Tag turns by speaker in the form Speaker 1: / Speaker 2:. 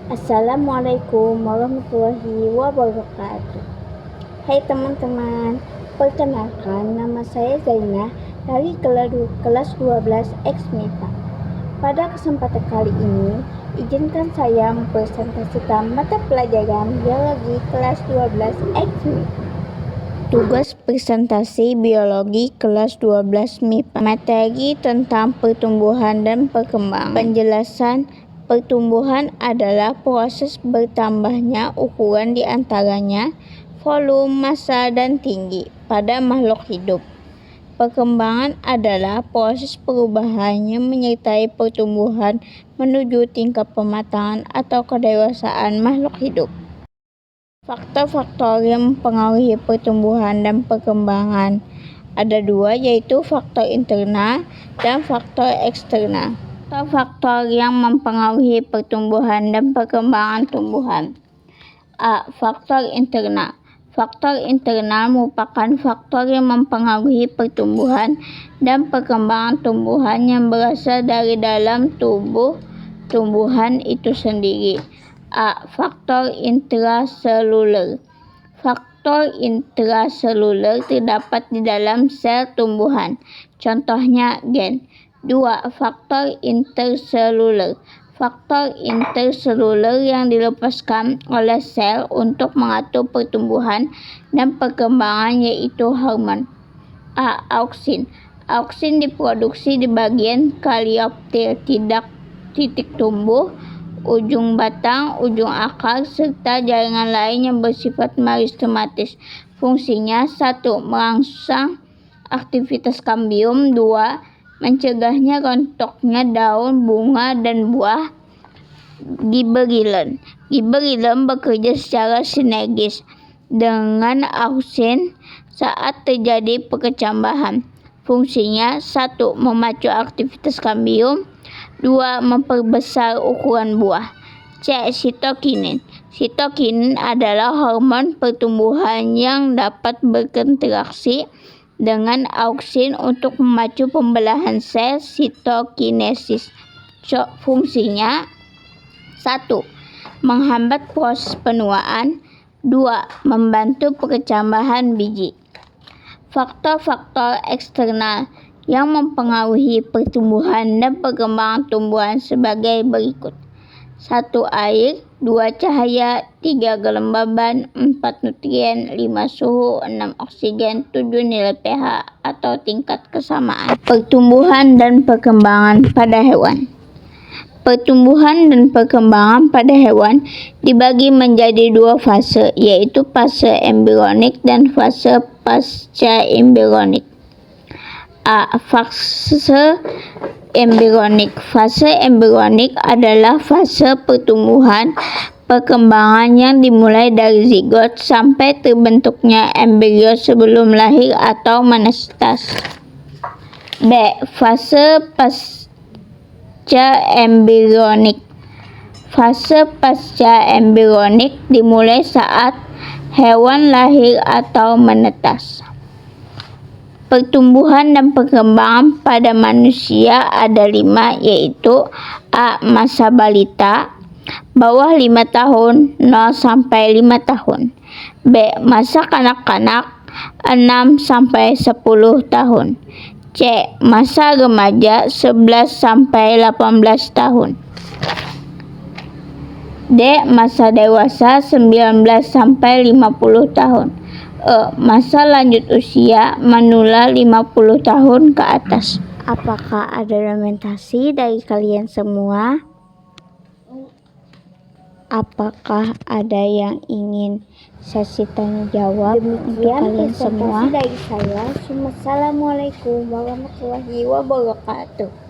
Speaker 1: Assalamualaikum warahmatullahi wabarakatuh. Hai teman-teman, perkenalkan nama saya Zainah dari kelas 12 X MIPA. Pada kesempatan kali ini, izinkan saya mempresentasikan mata pelajaran biologi kelas 12 X MIPA. Tugas presentasi biologi kelas 12 MIPA. Materi tentang pertumbuhan dan perkembangan. Penjelasan pertumbuhan adalah proses bertambahnya ukuran di antaranya volume, massa, dan tinggi pada makhluk hidup. Perkembangan adalah proses perubahan yang menyertai pertumbuhan menuju tingkat pematangan atau kedewasaan makhluk hidup. Faktor-faktor yang mempengaruhi pertumbuhan dan perkembangan ada dua, yaitu faktor internal dan faktor eksternal. Faktor yang mempengaruhi pertumbuhan dan perkembangan tumbuhan. A. Faktor internal. Faktor internal merupakan faktor yang mempengaruhi pertumbuhan dan perkembangan tumbuhan yang berasal dari dalam tubuh tumbuhan itu sendiri. A. Faktor intraseluler. Faktor intraseluler terdapat di dalam sel tumbuhan, contohnya gen. 2. Faktor interseluler. Faktor interseluler yang dilepaskan oleh sel untuk mengatur pertumbuhan dan perkembangan, yaitu hormon. A. Auksin. Auksin diproduksi di bagian kalioptil, titik tumbuh, ujung batang, ujung akar, serta jaringan lain yang bersifat meristematis. Fungsinya 1. Merangsang aktivitas kambium. 2. Mencegahnya rontoknya daun, bunga, dan buah. Giberillin. Giberillin bekerja secara sinergis dengan auksin saat terjadi perkecambahan. Fungsinya 1. Memacu aktivitas kambium. 2. Memperbesar ukuran buah. C. Sitokinin. Sitokinin adalah hormon pertumbuhan yang dapat berinteraksi dengan auksin untuk memacu pembelahan sel, sitokinesis. Fungsinya 1. Menghambat proses penuaan. 2. Membantu perkecambahan biji. Faktor-faktor eksternal yang mempengaruhi pertumbuhan dan perkembangan tumbuhan sebagai berikut. 1. Air. 2. Cahaya. 3. Kelembaban. 4. Nutrien. 5. Suhu. 6. Oksigen. 7. Nilai pH atau tingkat kesamaan. Pertumbuhan dan perkembangan pada hewan. Pertumbuhan dan perkembangan pada hewan dibagi menjadi dua fase, yaitu fase embrionik dan fase pasca embrionik. A. Fase embrionik. Fase embrionik adalah fase pertumbuhan perkembangan yang dimulai dari zigot sampai terbentuknya embrio sebelum lahir atau menestas. B. Fase pasca embrionik. Fase pasca embrionik dimulai saat hewan lahir atau menetas. Pertumbuhan dan perkembangan pada manusia ada 5, yaitu A. Masa balita, bawah 5 tahun, 0 sampai 5 tahun. B. Masa kanak-kanak, 6 sampai 10 tahun. C. Masa remaja, 11 sampai 18 tahun. D. Masa dewasa, 19 sampai 50 tahun. Masa lanjut usia menular 50 tahun ke atas. Apakah ada lamentasi dari kalian semua? Apakah ada yang ingin sesi tanya jawab untuk kalian semua? Dari saya. Assalamualaikum warahmatullahi wabarakatuh.